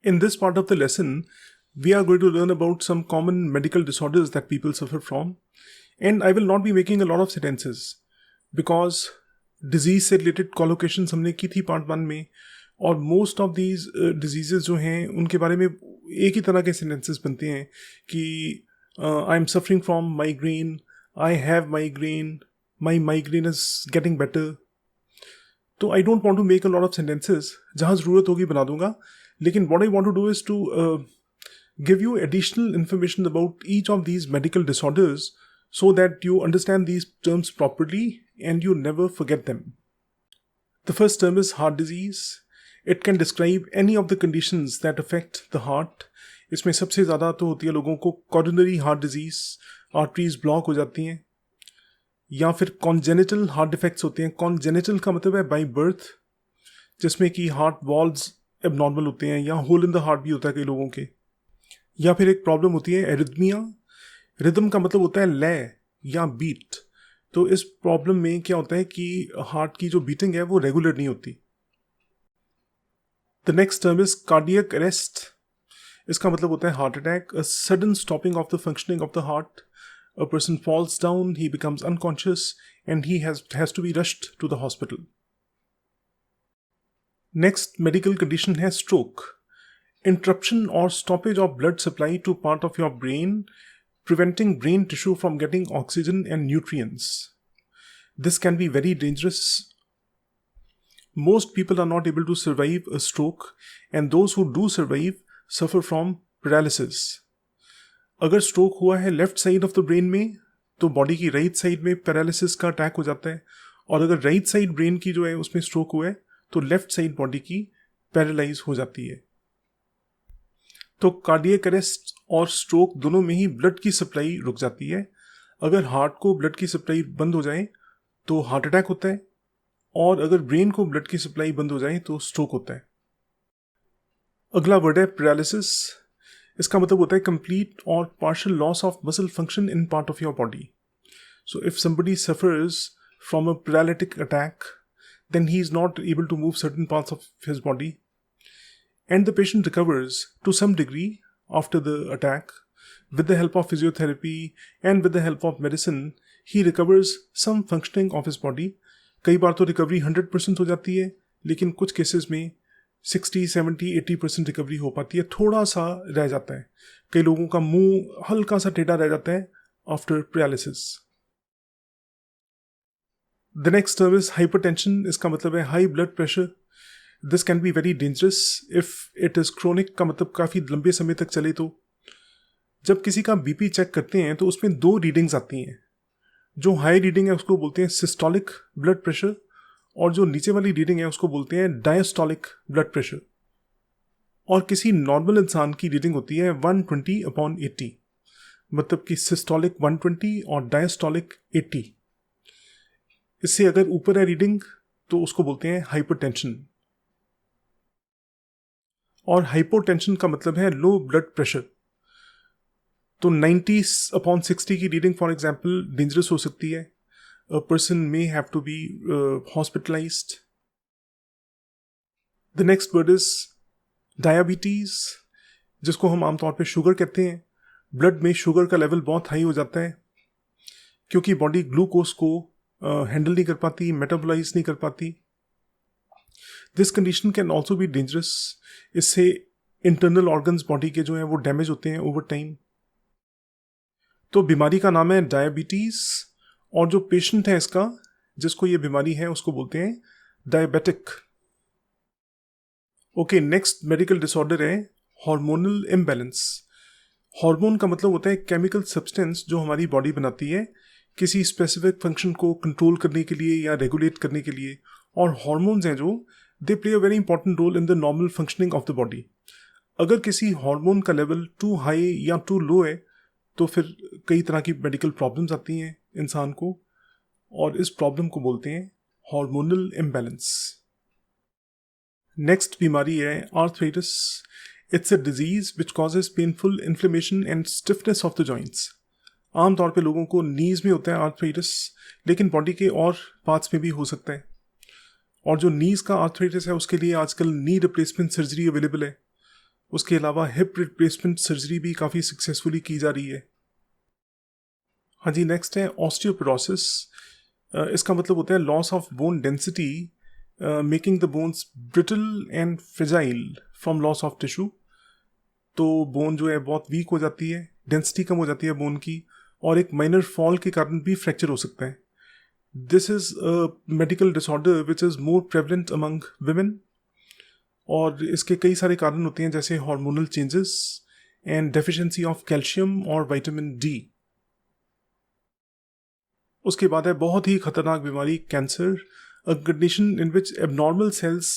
In this part of the lesson, we are going to learn about some common medical disorders that people suffer from, and I will not be making a lot of sentences because disease से related collocations हमने की थी part 1 में, और most of these diseases जो हैं उनके बारे में एक ही तरह के sentences बनते हैं कि I am suffering from migraine, I have migraine, my migraine is getting better. तो I don't want to make a lot of sentences, जहाँ ज़रूरत होगी बना दूंगा, लेकिन what I want to do is to give you additional information about each of these medical disorders so that you understand these terms properly and you never forget them. The first term is heart disease. It can describe any of the conditions that affect the heart. इसमें सबसे ज़्यादा तो होती है लोगों को coronary heart disease, arteries block हो जाती हैं, या फिर congenital heart defects होते हैं. Congenital का मतलब है by birth, जिसमें कि heart valves abnormal होते हैं या hole in the heart भी होता है कई लोगों के, या फिर एक प्रॉब्लम होती है एरिथमिया. रिदम का मतलब होता है लय या बीट. तो इस प्रॉब्लम में क्या होता है कि हार्ट की जो बीटिंग है वो रेगुलर नहीं होती. The next term is cardiac arrest. इसका मतलब होता है heart attack, a sudden stopping of the functioning of the heart. A person falls down, he becomes unconscious and he has to be rushed to the hospital. Next medical condition है stroke. Interruption or stoppage of blood supply to part of your brain, preventing brain tissue from getting oxygen and nutrients. This can be very dangerous. Most people are not able to survive a stroke, and those who do survive suffer from paralysis. अगर stroke हुआ है left side of the brain में तो body की right side में paralysis का attack हो जाता है, और अगर राइट साइड ब्रेन की जो है उसमें स्ट्रोक हुआ है तो लेफ्ट साइड बॉडी की पैरालाइज हो जाती है. तो कार्डियक अरेस्ट और स्ट्रोक दोनों में ही ब्लड की सप्लाई रुक जाती है. अगर हार्ट को ब्लड की सप्लाई बंद हो जाए तो हार्ट अटैक होता है, और अगर ब्रेन को ब्लड की सप्लाई बंद हो जाए तो स्ट्रोक होता है. अगला वर्ड है पैरालिसिस. इसका मतलब होता है कंप्लीट और partial loss of muscle function in part of your body. So if somebody suffers from a paralytic attack, then he is not able to move certain parts of his body, and the patient recovers to some degree after the attack. With the help of physiotherapy and with the help of medicine, he recovers some functioning of his body. कई बार तो recovery 100% हो जाती है, लेकिन कुछ cases में 60, 70, 80% recovery हो पाती है. थोड़ा सा रह जाता है. कई लोगों का मुंह हल्का सा टेढ़ा रह जाता है after paralysis. The next term is hypertension. इसका मतलब है high blood pressure. This can be very dangerous if it is chronic. का मतलब काफ़ी लंबे समय तक चले. तो जब किसी का बीपी चेक करते हैं तो उसमें 2 रीडिंग्स आती हैं. जो हाई रीडिंग है उसको बोलते हैं सिस्टोलिक ब्लड प्रेशर, और जो नीचे वाली रीडिंग है उसको बोलते हैं डायस्टोलिक ब्लड प्रेशर. और किसी नॉर्मल इंसान की रीडिंग होती है 120/80, मतलब कि सिस्टोलिक 120 और डायस्टोलिक 80. इससे अगर ऊपर है रीडिंग तो उसको बोलते हैं हाइपरटेंशन. और हाइपोटेंशन का मतलब है लो ब्लड प्रेशर. तो 90/60 की रीडिंग फॉर एग्जांपल डेंजरस हो सकती है. A person may have to be hospitalised. The next word is diabetes, जिसको हम आमतौर पे शुगर कहते हैं. ब्लड में शुगर का लेवल बहुत हाई हो जाता है क्योंकि बॉडी ग्लूकोज को हैंडल नहीं कर पाती, मेटाबोलाइज नहीं कर पाती. This condition can also be dangerous. इससे इंटरनल ऑर्गन्स बॉडी के जो हैं वो डैमेज होते हैं ओवर टाइम. तो बीमारी का नाम है डायबिटीज़, और जो पेशेंट है इसका, जिसको ये बीमारी है, उसको बोलते हैं diabetic. Okay, next medical disorder है हार्मोनल इम्बैलेंस. हार्मोन का मतलब होता है केमिकल सब्सटेंस जो हमारी बॉडी बनाती है किसी स्पेसिफिक फंक्शन को कंट्रोल करने के लिए या रेगुलेट करने के लिए. और हार्मोन्स हैं जो they play a very important role in the normal functioning of the body. अगर किसी हार्मोन का लेवल टू हाई या टू लो है तो फिर कई तरह की मेडिकल प्रॉब्लम्स आती हैं इंसान को, और इस प्रॉब्लम को बोलते हैं हार्मोनल इम्बैलेंस. नेक्स्ट बीमारी है arthritis. It's a disease which causes painful inflammation and stiffness of the joints. आमतौर पे लोगों को नीज में होता है आर्थराइटिस, लेकिन बॉडी के और पार्ट्स में भी हो सकता है. और जो नीज का आर्थराइटिस है उसके लिए आजकल नी रिप्लेसमेंट सर्जरी अवेलेबल है, उसके अलावा हिप रिप्लेसमेंट सर्जरी भी काफ़ी सक्सेसफुली की जा रही है। हाँ जी, नेक्स्ट है ऑस्टियोपोरोसिस। इसका मतलब होता है loss of bone density, making the bones brittle and fragile from loss of tissue. तो बोन जो है बहुत वीक हो जाती है, डेंसिटी कम हो जाती है बोन की, और एक माइनर फॉल के कारण भी फ्रैक्चर हो सकता है। This is a medical disorder which is more prevalent among women, और इसके कई सारे कारण होते हैं जैसे hormonal changes and deficiency of calcium और विटामिन डी। उसके बाद है बहुत ही खतरनाक बीमारी cancer, a condition in which abnormal cells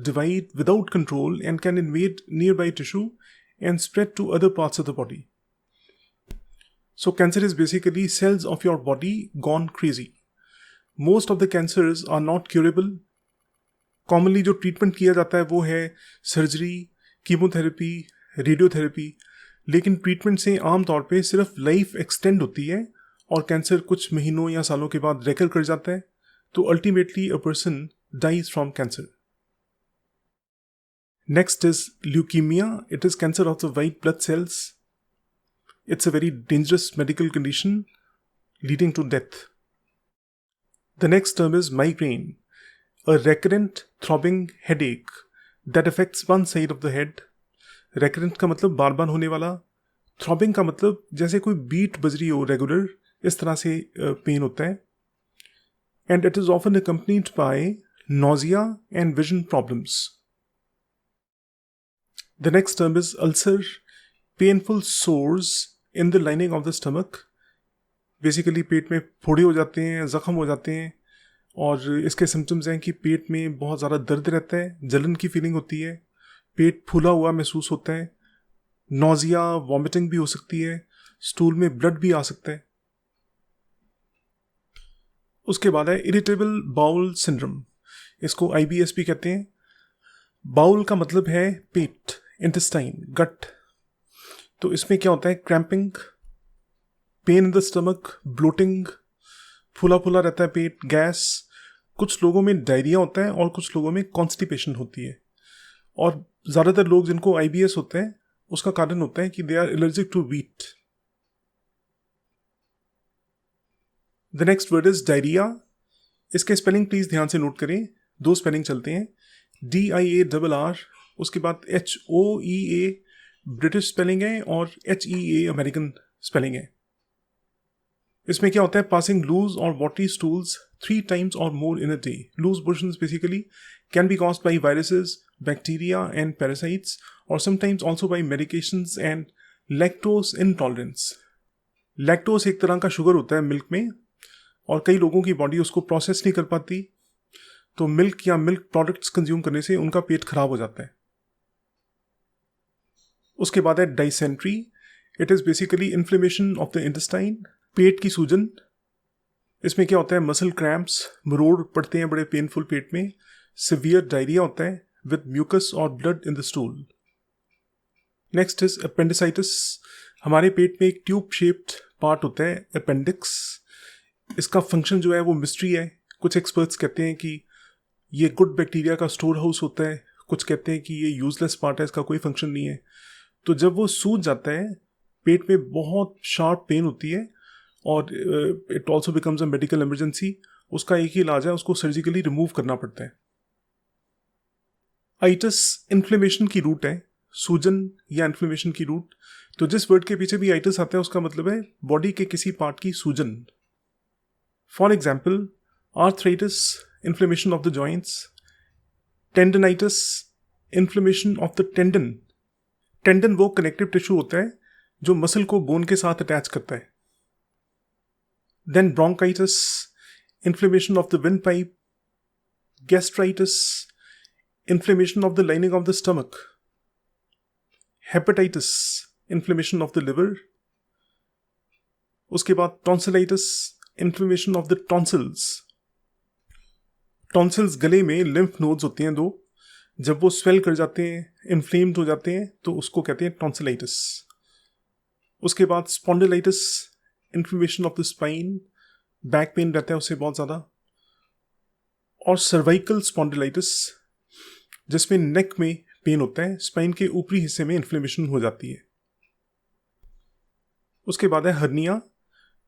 divide without control and can invade nearby tissue and spread to other parts of the body. So cancer is basically cells of your body gone crazy. Most of the cancers are not curable. Commonly जो treatment किया जाता है वो है surgery, chemotherapy, radiotherapy, लेकिन treatment से आमतौर पे सिर्फ लाइफ एक्सटेंड होती है और कैंसर कुछ महीनों या सालों के बाद रेकर कर जाता है। तो ultimately a person dies from cancer. Next is leukemia. It is cancer of the white blood cells. It's a very dangerous medical condition leading to death. The next term is migraine, a recurrent throbbing headache that affects one side of the head. Recurrent का मतलब बार बार होने वाला, throbbing का मतलब जैसे कोई beat बज रही हो रेगुलर, इस तरह से पेन होता है। And it is often accompanied by nausea and vision problems. The next term is ulcer, painful sores in the lining of the stomach. Basically पेट में फोड़े हो जाते हैं, ज़ख्म हो जाते हैं, और इसके सिम्टम्स हैं कि पेट में बहुत ज़्यादा दर्द रहता है, जलन की फीलिंग होती है, पेट फूला हुआ महसूस होता है, नोजिया, वॉमिटिंग भी हो सकती है, स्टूल में ब्लड भी आ सकता है। उसके बाद है इरिटेबल बाउल सिंड्रोम, इसको IBS भी कहते हैं। बाउल का मतलब है पेट, इंटेस्टाइन, गट। तो इसमें क्या होता है, cramping, pain in the stomach, bloating, फूला फूला रहता है पेट, गैस, कुछ लोगों में डायरिया होता है और कुछ लोगों में कॉन्स्टिपेशन होती है। और ज़्यादातर लोग जिनको IBS होता है उसका कारण होता है कि they are allergic to wheat. The next word is diarrhoea. इसके स्पेलिंग प्लीज ध्यान से नोट करें, दो स्पेलिंग चलते हैं, DIARR, उसके बाद HOEA ब्रिटिश स्पेलिंग है और HEA अमेरिकन स्पेलिंग है। इसमें क्या होता है, पासिंग लूज और watery stools 3 times or more in a day. Loose motions basically can be caused by viruses, bacteria and parasites, or sometimes also by medications and lactose intolerance. Lactose एक तरह का sugar होता है milk में, और कई लोगों की बॉडी उसको प्रोसेस नहीं कर पाती, तो मिल्क या मिल्क प्रोडक्ट्स कंज्यूम करने से उनका पेट खराब हो जाता है। उसके बाद है dysentery. It is basically inflammation of the intestine, पेट की सूजन। इसमें क्या होता है, मसल क्रैम्प्स, मरोड़ पड़ते हैं बड़े पेनफुल पेट में, सिवियर डायरिया होता है विद म्यूकस और blood in the stool. Next is appendicitis. हमारे पेट में एक ट्यूब शेप्ड पार्ट होता है अपेंडिक्स। इसका फंक्शन जो है वो मिस्ट्री है। कुछ एक्सपर्ट्स कहते हैं कि ये गुड बैक्टीरिया का स्टोर हाउस होता है, कुछ कहते हैं कि ये यूजलेस पार्ट है, इसका कोई फंक्शन नहीं है। तो जब वो सूज जाता है, पेट में बहुत शार्प पेन होती है और it also becomes a medical emergency. उसका एक ही इलाज है, उसको सर्जिकली रिमूव करना पड़ता है। आइटिस इन्फ्लेमेशन की रूट है, सूजन या इन्फ्लेमेशन की रूट। तो जिस वर्ड के पीछे भी आइटिस आता है उसका मतलब है बॉडी के किसी पार्ट की सूजन। For example, arthritis, inflammation of the joints, tendinitis, inflammation of the tendon. Tendon वो कनेक्टिव टिश्यू होता है जो मसल को बोन के साथ अटैच करता है। Then bronchitis, inflammation of the windpipe, gastritis, inflammation of the lining of the stomach, hepatitis, inflammation of the liver. उसके बाद tonsillitis, inflammation of the tonsils. Tonsils गले में लिम्फ नोड्स होते हैं दो, जब वो स्वेल कर जाते हैं, इन्फ्लेम्ड हो जाते हैं, तो उसको कहते हैं टॉन्सिलाइटिस। उसके बाद spondylitis, inflammation of the spine, back pain रहता है उससे बहुत ज़्यादा। और सर्वाइकल स्पॉन्डिलाइटिस, जिसमें नेक में पेन होता है, स्पाइन के ऊपरी हिस्से में इन्फ्लेमेशन हो जाती है। उसके बाद है hernia,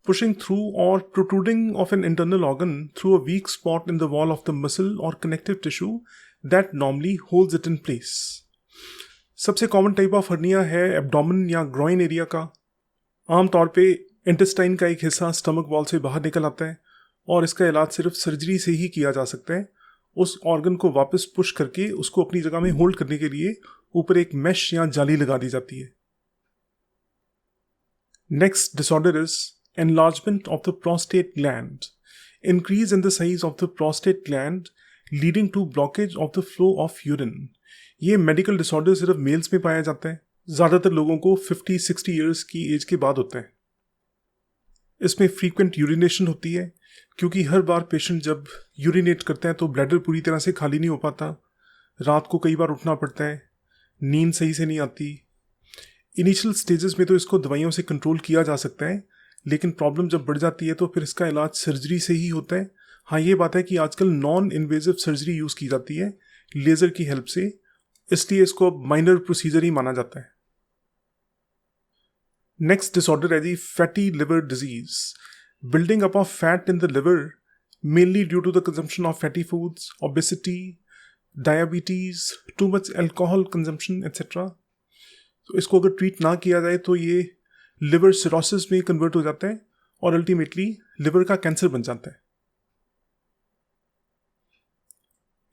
pushing through or protruding of an internal organ through a weak spot in the wall of the muscle or connective tissue that normally holds it in place. सबसे कॉमन टाइप ऑफ हर्निया है abdomen या groin area का। आमतौर पे intestine का एक हिस्सा stomach wall से बाहर निकल आता है और इसका इलाज सिर्फ सर्जरी से ही किया जा सकता है। उस ऑर्गन को वापस पुश करके उसको अपनी जगह में होल्ड करने के लिए ऊपर एक मैश या जाली लगा दी जाती है। Next disorder is enlargement of the prostate gland, increase in the size of the prostate gland leading to blockage of the flow of urine. ये मेडिकल डिसऑर्डर सिर्फ मेल्स में पाया जाता है, ज़्यादातर लोगों को 50-60 ईयर्स की एज के बाद होता है। इसमें फ्रीक्वेंट यूरिनेशन होती है क्योंकि हर बार पेशेंट जब यूरिनेट करते हैं तो ब्लैडर पूरी तरह से खाली नहीं हो पाता, रात को कई बार उठना पड़ता है, नींद सही से नहीं आती। इनिशियल स्टेजेस में तो इसको दवाइयों से कंट्रोल किया जा सकता है, लेकिन प्रॉब्लम जब बढ़ जाती है तो फिर इसका इलाज सर्जरी से ही होता है। हाँ, ये बात है कि आजकल नॉन इन्वेजिव सर्जरी यूज़ की जाती है लेज़र की हेल्प से, इसलिए इसको माइनर प्रोसीजर ही माना जाता है। नेक्स्ट डिसऑर्डर है जी fatty liver disease, building up of fat in the liver mainly due to the consumption of fatty foods, obesity, diabetes, too much alcohol consumption etcetera. तो इसको अगर ट्रीट ना किया जाए तो ये लिवर सिरोसिस में कन्वर्ट हो जाता है और अल्टीमेटली लिवर का कैंसर बन जाता है।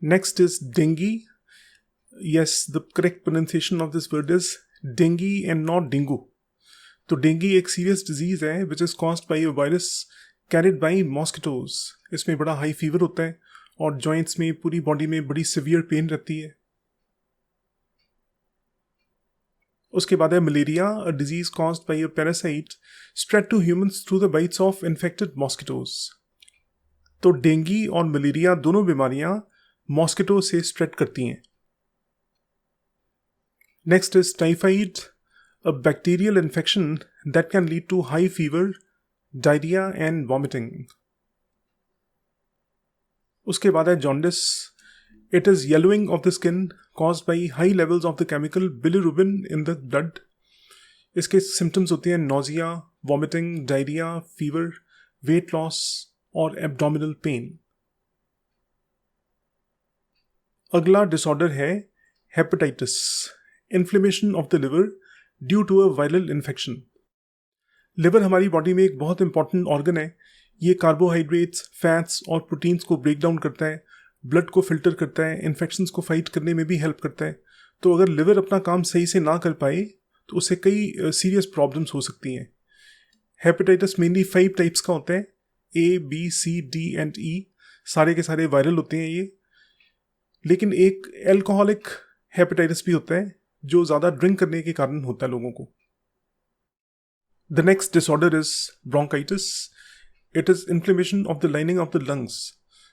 Next is dinghy. Yes, the correct pronunciation of this word is dinghy and not dengue. तो डेंगी एक सीरियस डिजीज है which is caused by a virus carried by mosquitoes. इसमें बड़ा हाई फीवर होता है और जॉइंट्स में, पूरी बॉडी में बड़ी सिवियर पेन रहती है। उसके बाद है malaria, a disease caused by a parasite spread to humans through the bites of infected mosquitoes. तो डेंगी और मलेरिया दोनों बीमारियां मॉस्किटो से स्प्रेड करती हैं। Next is typhoid, a bacterial infection that can lead to high fever, diarrhoea and vomiting. उसके बाद है jaundice. It is yellowing of the skin caused by high levels of the chemical bilirubin in the blood. इसके symptoms होते हैं nausea, vomiting, diarrhea, fever, weight loss और abdominal pain. अगला disorder है hepatitis, inflammation of the liver due to a viral infection. Liver हमारी body में एक बहुत इंपॉर्टेंट ऑर्गन है। ये कार्बोहाइड्रेट्स, फैट्स और प्रोटीन्स को ब्रेक डाउन करता है, ब्लड को फिल्टर करता है, इन्फेक्शंस को फाइट करने में भी हेल्प करता है। तो अगर लिवर अपना काम सही से ना कर पाए तो उससे कई सीरियस प्रॉब्लम्स हो सकती हैं। हेपेटाइटिस मेनली 5 टाइप्स का होता है, A, B, C, D and E। सारे के सारे वायरल होते हैं ये। लेकिन एक एल्कोहलिक हेपेटाइटिस भी होता है जो ज़्यादा ड्रिंक करने के कारण होता है लोगों को। The next disorder is bronchitis. It is inflammation of the lining of the lungs.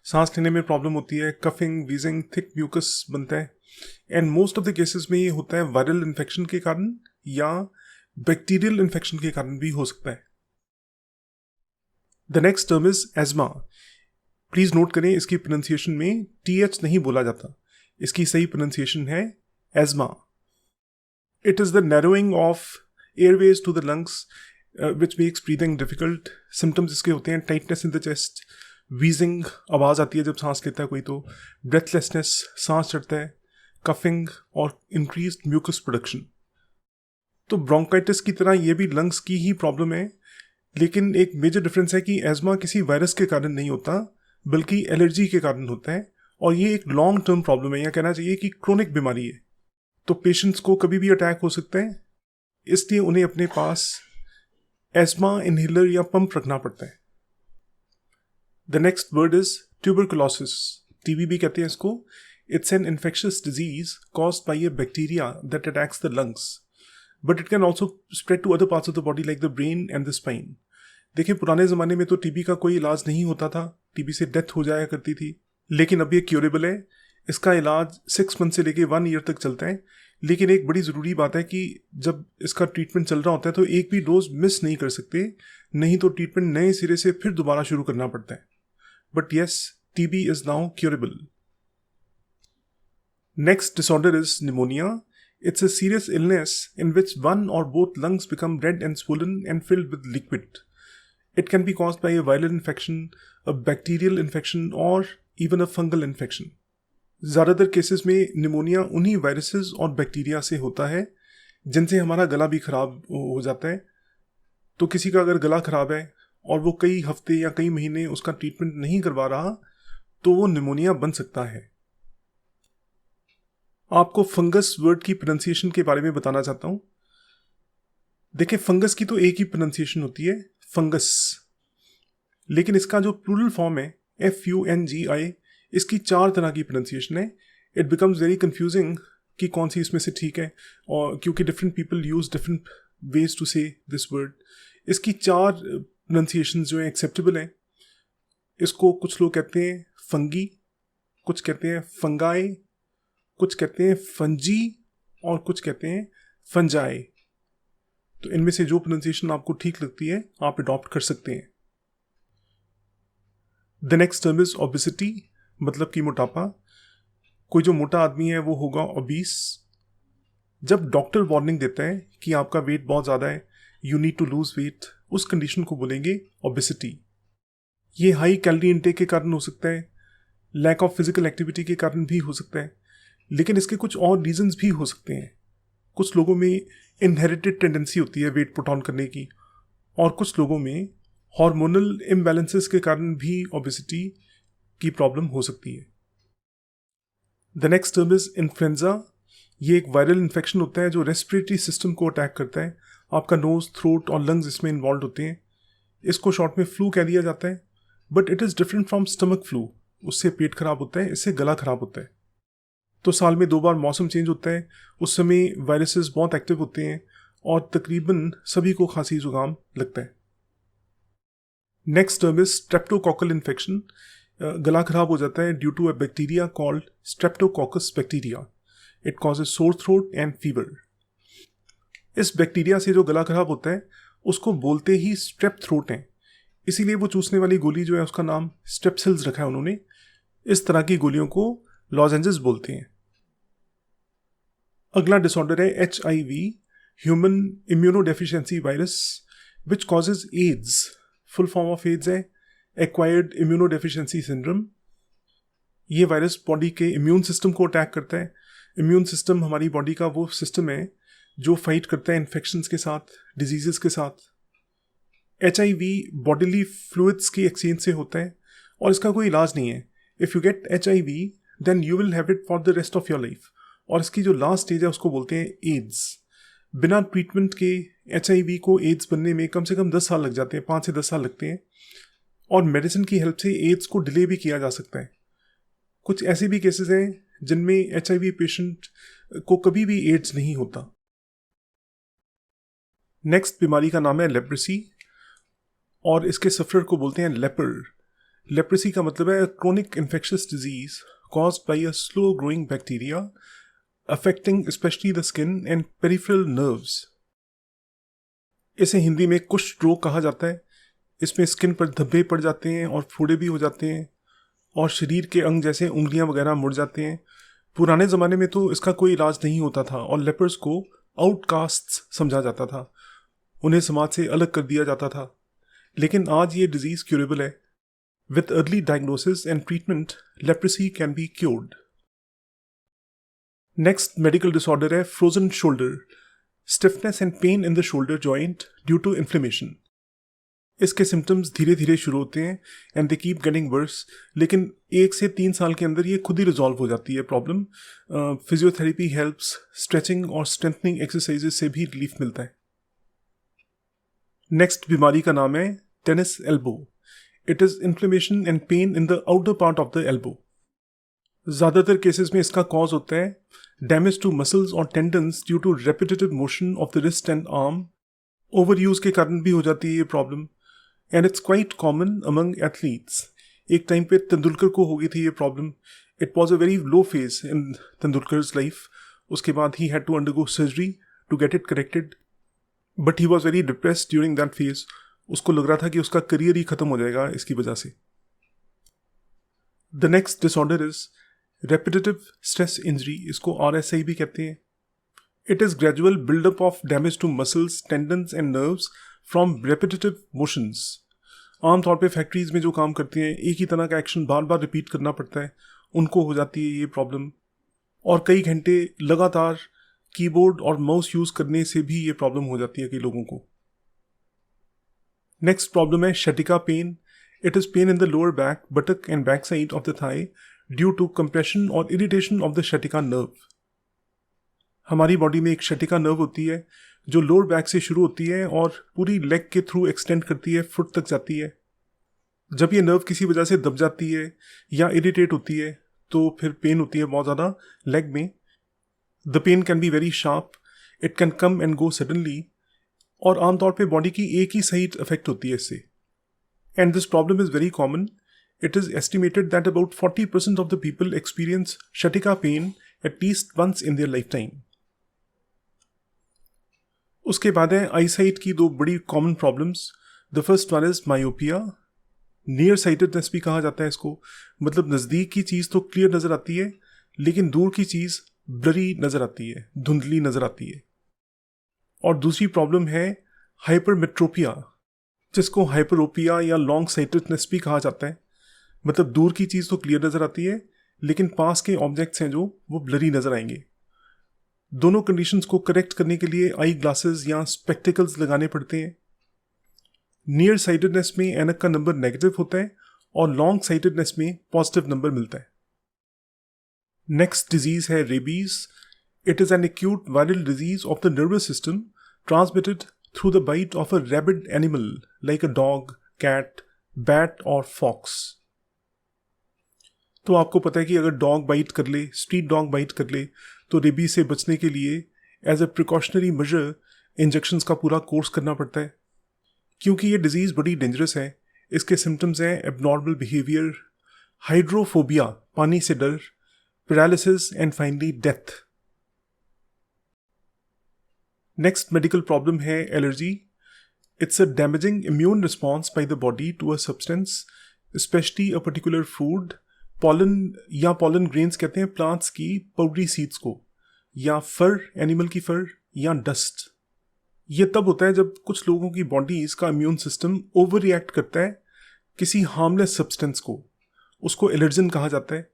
सांस लेने में प्रॉब्लम होती है, कफिंग, वीजिंग, थिक म्यूकस बनता है and most of the cases में ये होता है वायरल इन्फेक्शन के कारण या बैक्टीरियल इन्फेक्शन के कारण भी हो सकता है। The next term is asthma. Please note करें, इसकी प्रोनाउंसिएशन में TH नहीं बोला जाता, इसकी सही प्रोनाउंसिएशन है asthma. It is the narrowing of airways to the lungs which makes breathing difficult. Symptoms इसके होते हैं tightness in the chest, wheezing, आवाज़ आती है जब सांस लेता है कोई तो, ब्रेथलेसनेस, सांस चढ़ता है, कफिंग और इंक्रीज्ड म्यूकस प्रोडक्शन। तो ब्रोंकाइटिस की तरह ये भी लंग्स की ही प्रॉब्लम है, लेकिन एक मेजर डिफरेंस है कि एज्मा किसी वायरस के कारण नहीं होता बल्कि एलर्जी के कारण होता है और ये एक लॉन्ग टर्म प्रॉब्लम है, या कहना चाहिए कि क्रोनिक बीमारी है। तो पेशेंट्स को कभी भी अटैक हो सकता है, इसलिए उन्हें अपने पास एज्मा इनहेलर या पंप रखना पड़ता है। The next word is tuberculosis. TB भी कहते हैं इसको। It's an infectious disease caused by a bacteria that attacks the lungs, but it can also spread to other parts of the body like the brain and the spine. देखिए, पुराने ज़माने में तो TB का कोई इलाज नहीं होता था, TB से डेथ हो जाया करती थी, लेकिन अब ये क्योरेबल है। इसका इलाज 6 मंथ से लेके 1 ईयर तक चलता है। लेकिन एक बड़ी ज़रूरी बात है कि जब इसका ट्रीटमेंट चल रहा होता है तो एक भी डोज मिस नहीं कर सकते, नहीं तो ट्रीटमेंट नए सिरे से फिर दोबारा शुरू करना पड़ता है। But yes, TB is now curable. Next disorder is pneumonia. It's a serious illness in which one or both lungs become red and swollen and filled with liquid. It can be caused by a viral infection, a bacterial infection or even a fungal infection. ज़्यादातर cases में pneumonia उन्हीं viruses और bacteria से होता है जिनसे हमारा गला भी ख़राब हो जाता है. तो किसी का अगर गला ख़राब है और वो कई हफ्ते या कई महीने उसका ट्रीटमेंट नहीं करवा रहा तो वो निमोनिया बन सकता है. आपको फंगस वर्ड की प्रोनाउंसिएशन के बारे में बताना चाहता हूँ. देखिए, फंगस की तो एक ही प्रोनाउंसिएशन होती है, फंगस. लेकिन इसका जो प्लूरल फॉर्म है FUNGI, इसकी 4 तरह की प्रोनाउंसिएशन है. इट बिकम्स वेरी कंफ्यूजिंग कि कौन सी इसमें से ठीक है, और क्योंकि different people use different ways to say this word. इसकी 4 प्रोनाउंसिएशन जो है एक्सेप्टेबल हैं. इसको कुछ लोग कहते हैं फंगी, कुछ कहते हैं फंगाई, कुछ कहते हैं फंजी और कुछ कहते हैं फंजाई. तो इनमें से जो प्रोनाउंसिएशन आपको ठीक लगती है आप अडॉप्ट कर सकते हैं. The next term is obesity, मतलब कि मोटापा. कोई जो मोटा आदमी है वो होगा ओबीस. जब डॉक्टर वार्निंग देता है कि आपका वेट बहुत ज़्यादा है, you need to lose weight, उस कंडीशन को बोलेंगे ओबेसिटी. ये हाई कैलोरी इंटेक के कारण हो सकता है, लैक ऑफ फिजिकल एक्टिविटी के कारण भी हो सकता है, लेकिन इसके कुछ और रीजंस भी हो सकते हैं. कुछ लोगों में इनहेरिटेड टेंडेंसी होती है वेट पुट ऑन करने की, और कुछ लोगों में हार्मोनल इम्बैलेंसेस के कारण भी ओबेसिटी की प्रॉब्लम हो सकती है. The next term is influenza. ये एक वायरल इन्फेक्शन होता है जो रेस्पिरेटरी सिस्टम को अटैक करता है. आपका नोज, थ्रोट और लंग्स इसमें इन्वॉल्व होते हैं. इसको शॉर्ट में फ्लू कह दिया जाता है, but it is different from stomach flu. उससे पेट खराब होता है, इससे गला खराब होता है. तो साल में 2 बार मौसम चेंज होता है, उस समय वायरसेस बहुत एक्टिव होते हैं और तकरीबन सभी को खांसी जुकाम लगता है. Next term is streptococcal infection. गला खराब हो जाता है due to a bacteria called streptococcus bacteria. It causes sore throat and fever. इस बैक्टीरिया से जो गला खराब होता है उसको बोलते ही स्ट्रेप थ्रोट है, इसीलिए वो चूसने वाली गोली जो है उसका नाम स्ट्रेप्सिल्स रखा है उन्होंने. इस तरह की गोलियों को लॉजेंजेस बोलते हैं. अगला डिसऑर्डर है HIV, human immunodeficiency virus, which causes AIDS. Full form of AIDS है एक्वायर्ड इम्यूनोडेफिशिएंसी सिंड्रोम. ये वायरस बॉडी के इम्यून सिस्टम को अटैक करता है. इम्यून सिस्टम हमारी बॉडी का वो सिस्टम है जो फाइट करता है इन्फेक्शंस के साथ, डिजीजेस के साथ. HIV बॉडीली फ्लूइड्स के एक्सचेंज से होता है और इसका कोई इलाज नहीं है. If you get HIV then you will have it for the rest of your life. और इसकी जो लास्ट स्टेज है उसको बोलते हैं एड्स. बिना ट्रीटमेंट के HIV को एड्स बनने में कम से कम 10 साल लग जाते हैं, 5 से 10 साल लगते हैं. और मेडिसिन की हेल्प से एड्स को डिले भी किया जा सकता है. कुछ ऐसे भी केसेस हैं जिनमें HIV पेशेंट को कभी भी एड्स नहीं होता. नेक्स्ट बीमारी का नाम है लेप्रेसी, और इसके सफरर को बोलते हैं लेपर. लेप्रेसी का मतलब है chronic infectious disease caused by a slow growing bacteria affecting especially the skin and peripheral nerves. इसे हिंदी में कुष्ठ रोग कहा जाता है. इसमें स्किन पर धब्बे पड़ जाते हैं और फोड़े भी हो जाते हैं और शरीर के अंग जैसे उंगलियां वगैरह मुड़ जाते हैं. पुराने ज़माने में तो इसका कोई इलाज नहीं होता था और लेपर्स को आउटकास्ट्स समझा जाता था, उन्हें समाज से अलग कर दिया जाता था. लेकिन आज ये डिजीज़ क्यूरेबल है. With early diagnosis and treatment, leprosy can be cured. Next medical disorder है frozen shoulder, stiffness and pain in the shoulder joint due to inflammation. इसके सिम्टम्स धीरे धीरे शुरू होते हैं and they keep getting worse, लेकिन 1 से 3 साल के अंदर ये खुद ही रिजॉल्व हो जाती है प्रॉब्लम. फिजियोथेरेपी हेल्प्स, स्ट्रेचिंग और स्ट्रेंथनिंग एक्सरसाइजेस से भी रिलीफ मिलता है. नेक्स्ट बीमारी का नाम है tennis elbow. It is inflammation and pain in the outer part of the elbow. ज़्यादातर केसेस में इसका कॉज होता है डैमेज टू मसल्स और tendons due to repetitive motion of the wrist and arm. Overuse के कारण भी हो जाती है ये problem and it's quite common among athletes. एक टाइम पे तेंदुलकर को हो गई थी ये problem. It was a very low phase in Tendulkar's life. उसके बाद he had to undergo surgery to get it corrected, but he was very depressed during that phase. उसको लग रहा था कि उसका करियर ही खत्म हो जाएगा इसकी वजह से. The next disorder is repetitive stress injury, इसको RSI भी कहते हैं। It is gradual buildup of damage to muscles, tendons and nerves from repetitive motions. आमतौर पे फैक्ट्रीज में जो काम करते हैं, एक ही तरह का एक्शन बार बार रिपीट करना पड़ता है, उनको हो जाती है ये प्रॉब्लम। और कई घंटे लगातार कीबोर्ड और माउस यूज़ करने से भी ये प्रॉब्लम हो जाती है कई लोगों को। नेक्स्ट प्रॉब्लम है sciatica pain. It is pain in the lower back, buttock and back side of the thigh due to compression और irritation of the sciatic nerve. हमारी बॉडी में एक शटिका नर्व होती है जो लोअर बैक से शुरू होती है और पूरी लेग के थ्रू एक्सटेंड करती है, फुट तक जाती है। जब ये नर्व किसी वजह से दब जाती है या इरिटेट होती है तो फिर पेन होती है बहुत ज़्यादा लेग में। The pain can be very sharp, it can come and go suddenly, और आमतौर पे बॉडी की एक ही साइड अफेक्ट होती है इससे। And this problem is very common. It is estimated that about 40% of the people experience sciatica pain at least once in their lifetime. उसके बाद है आई साइट की दो बड़ी common problems. The first one is myopia. Near sightedness भी कहा जाता है इसको, मतलब नज़दीक की चीज़ तो क्लियर नज़र आती है लेकिन दूर की चीज़ ब्लरी नज़र आती है, धुंधली नज़र आती है। और दूसरी प्रॉब्लम है हाइपरमेट्रोपिया, जिसको हाइपरोपिया या लॉन्ग साइटेडनेस भी कहा जाता है। मतलब दूर की चीज़ तो क्लियर नज़र आती है लेकिन पास के ऑब्जेक्ट्स हैं जो वो ब्लरी नज़र आएंगे। दोनों कंडीशंस को करेक्ट करने के लिए आई ग्लासेस या स्पेक्टिकल्स लगाने पड़ते हैं। नियर साइटेडनेस में ऐनक का नंबर नेगेटिव होता है और लॉन्ग साइटेडनेस में पॉजिटिव नंबर मिलता है। नेक्स्ट डिजीज़ है rabies. It is an acute viral disease of the nervous system transmitted through the bite of a rabid animal like a dog, cat, bat और fox. तो आपको पता है कि अगर डॉग बाइट कर ले, स्ट्रीट डॉग बाइट कर ले, तो रेबीज से बचने के लिए as a precautionary measure injections का पूरा कोर्स करना पड़ता है। क्योंकि ये डिजीज़ बड़ी डेंजरस है, इसके सिम्टम्स हैं एबनॉर्मल बिहेवियर, हाइड्रोफोबिया पानी से डर, paralysis and finally death. Next medical problem है allergy. It's a damaging immune response by the body to a substance, especially a particular food, pollen या पॉलन ग्रेन्स कहते हैं प्लांट्स की powdery seeds को, या फर, एनिमल की फर, या डस्ट। ये तब होता है जब कुछ लोगों की बॉडीज का इम्यून सिस्टम ओवर रिएक्ट करता है किसी हार्मलेस सब्सटेंस को, उसको एलर्जन कहा जाता है।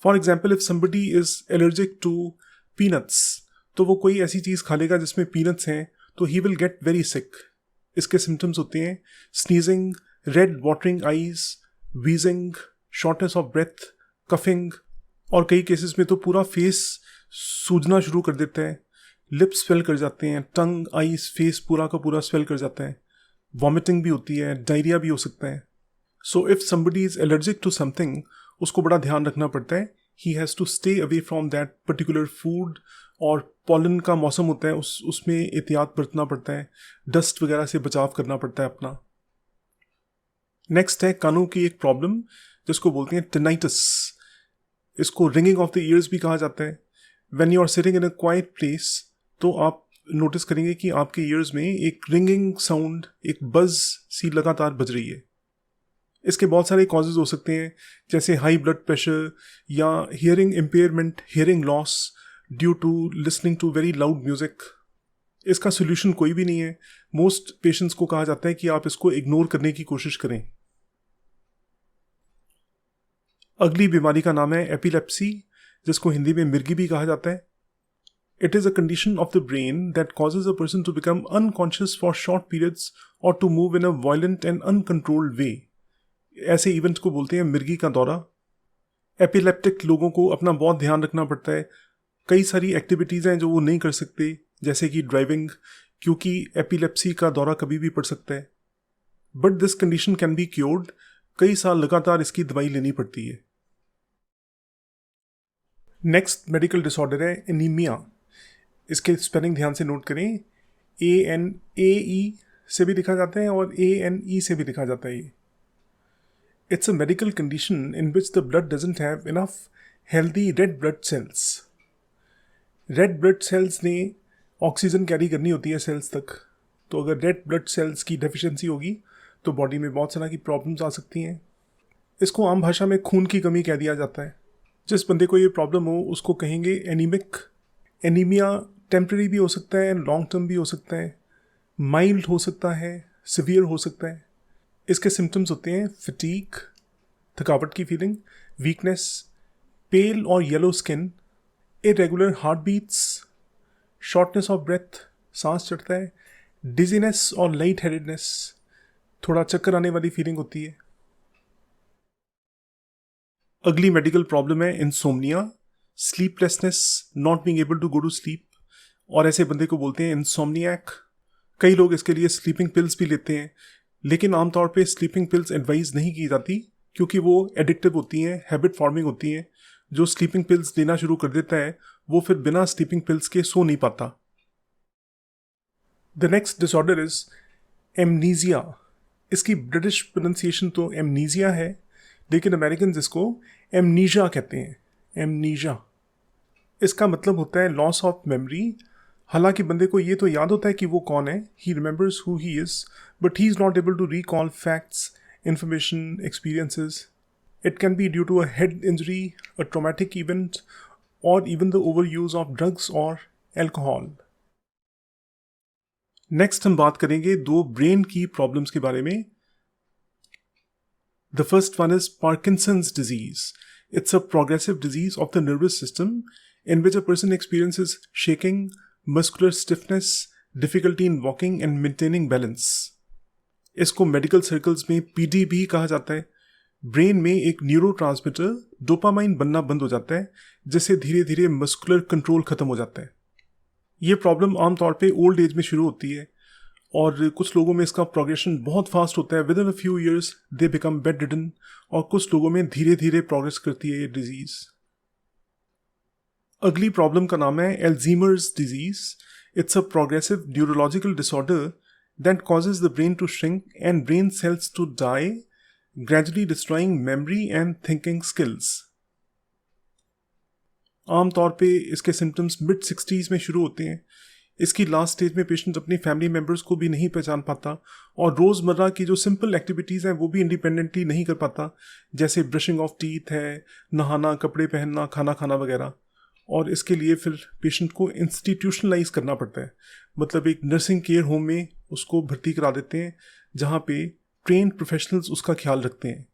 For example, if somebody is allergic to peanuts, तो वो कोई ऐसी चीज़ खा लेगा जिसमें पीनट्स हैं तो he will get very sick. इसके सिम्टम्स होते हैं sneezing, red watering eyes, wheezing, shortness of breath, coughing, और कई केसेस में तो पूरा फेस सूजना शुरू कर देता है, लिप्स स्वेल कर जाते हैं, टंग, आईज, फेस पूरा का पूरा स्वेल कर जाता है, वॉमिटिंग भी होती है, डायरिया भी हो सकता है। So if somebody is allergic to something, उसको बड़ा ध्यान रखना पड़ता है। He has to stay away from that particular food, और पॉलन का मौसम होता है, उसमें एहतियात बरतना पड़ता है, डस्ट वगैरह से बचाव करना पड़ता है अपना। नेक्स्ट है कानों की एक प्रॉब्लम जिसको बोलते हैं टिनाइटिस। इसको रिंगिंग ऑफ द ईयर्स भी कहा जाता है। When you are sitting in a quiet place, तो आप नोटिस करेंगे कि आपके ईयर्स में एक रिंगिंग साउंड, एक बज सी लगातार बज रही है। इसके बहुत सारे कॉजेज हो सकते हैं, जैसे हाई ब्लड प्रेशर या hearing impairment, hearing loss due to listening to very loud music. इसका सोल्यूशन कोई भी नहीं है। मोस्ट पेशेंट्स को कहा जाता है कि आप इसको इग्नोर करने की कोशिश करें। अगली बीमारी का नाम है एपिलेप्सी, जिसको हिंदी में मिर्गी भी कहा जाता है। It is a condition of the brain that causes a person to become unconscious for short periods और to move in a violent and uncontrolled way. ऐसे इवेंट्स को बोलते हैं मिर्गी का दौरा। एपिलेप्टिक लोगों को अपना बहुत ध्यान रखना पड़ता है। कई सारी एक्टिविटीज़ हैं जो वो नहीं कर सकते, जैसे कि ड्राइविंग, क्योंकि एपिलेप्सी का दौरा कभी भी पड़ सकता है। But this condition can be cured. कई साल लगातार इसकी दवाई लेनी पड़ती है। नेक्स्ट मेडिकल डिसऑर्डर है एनीमिया। इसके स्पेलिंग ध्यान से नोट करें। ANAE से भी लिखा जाता है और ANE से भी लिखा जाता है। It's a medical condition in which the blood doesn't have enough healthy red blood cells. Red blood cells ने ऑक्सीजन कैरी करनी होती है सेल्स तक, तो अगर रेड ब्लड सेल्स की डेफिशिएंसी होगी तो बॉडी में बहुत तरह की प्रॉब्लम्स आ सकती हैं। इसको आम भाषा में खून की कमी कह दिया जाता है। जिस बंदे को ये प्रॉब्लम हो उसको कहेंगे एनीमिक। एनीमिया टेम्परेरी भी हो सकता है, लॉन्ग टर्म भी हो सकता है, माइल्ड हो सकता है, सिवियर हो सकता है। इसके सिम्टम्स होते हैं फटीग, थकावट की फीलिंग, वीकनेस, पेल और yellow skin, irregular heart beats, shortness of breath, सांस चढ़ता है, डिजीनेस और लाइट हेडेडनेस, थोड़ा चक्कर आने वाली फीलिंग होती है। अगली मेडिकल प्रॉब्लम है insomnia, sleeplessness, not being able to go to sleep, और ऐसे बंदे को बोलते हैं इंसोम्नियाक। कई लोग इसके लिए स्लीपिंग पिल्स भी लेते हैं, लेकिन आमतौर पे स्लीपिंग पिल्स एडवाइज नहीं की जाती क्योंकि वो एडिक्टिव होती हैं, हैबिट फॉर्मिंग होती हैं। जो स्लीपिंग पिल्स लेना शुरू कर देता है वो फिर बिना स्लीपिंग पिल्स के सो नहीं पाता। The next disorder is amnesia. इसकी ब्रिटिश प्रोनाउंसिएशन तो एमनीजिया है, लेकिन अमेरिकन इसको एमनीजा कहते हैं। एमनीजा इसका मतलब होता है लॉस ऑफ मेमोरी। हालांकि बंदे को ये तो याद होता है कि वो कौन है, he remembers who he is, but he is not able to recall facts, information, experiences. It can be due to a head injury, a traumatic event, और even the over use of drugs और alcohol. Next हम बात करेंगे दो brain की problems के बारे में। The first one is Parkinson's disease. It's a progressive disease of the nervous system in which a person experiences shaking, muscular stiffness, difficulty in walking and maintaining balance. इसको medical circles में PD भी कहा जाता है। Brain में एक neurotransmitter dopamine बनना बंद हो जाता है, जिससे धीरे धीरे मस्कुलर कंट्रोल खत्म हो जाता है। ये प्रॉब्लम आमतौर पे ओल्ड एज में शुरू होती है और कुछ लोगों में इसका प्रोग्रेशन बहुत फास्ट होता है। With in a few years they become bed ridden, और कुछ लोगों में धीरे धीरे प्रोग्रेस करती है ये डिजीज। अगली प्रॉब्लम का नाम है Alzheimer's disease. It's a progressive neurological disorder that causes the brain to shrink and brain cells to die, gradually destroying memory and thinking skills. आमतौर पे इसके सिम्टम्स मिड 60s में शुरू होते हैं। इसकी लास्ट स्टेज में पेशेंट अपनी फैमिली मेम्बर्स को भी नहीं पहचान पाता और रोज़मर्रा की जो सिंपल एक्टिविटीज़ हैं वो भी इंडिपेंडेंटली नहीं कर पाता, जैसे ब्रशिंग ऑफ टीथ है, नहाना, कपड़े पहनना, खाना खाना वगैरह। और इसके लिए फिर पेशेंट को इंस्टीट्यूशनलाइज करना पड़ता है, मतलब एक नर्सिंग केयर होम में उसको भर्ती करा देते हैं जहाँ पे ट्रेन्ड प्रोफेशनल्स उसका ख्याल रखते हैं।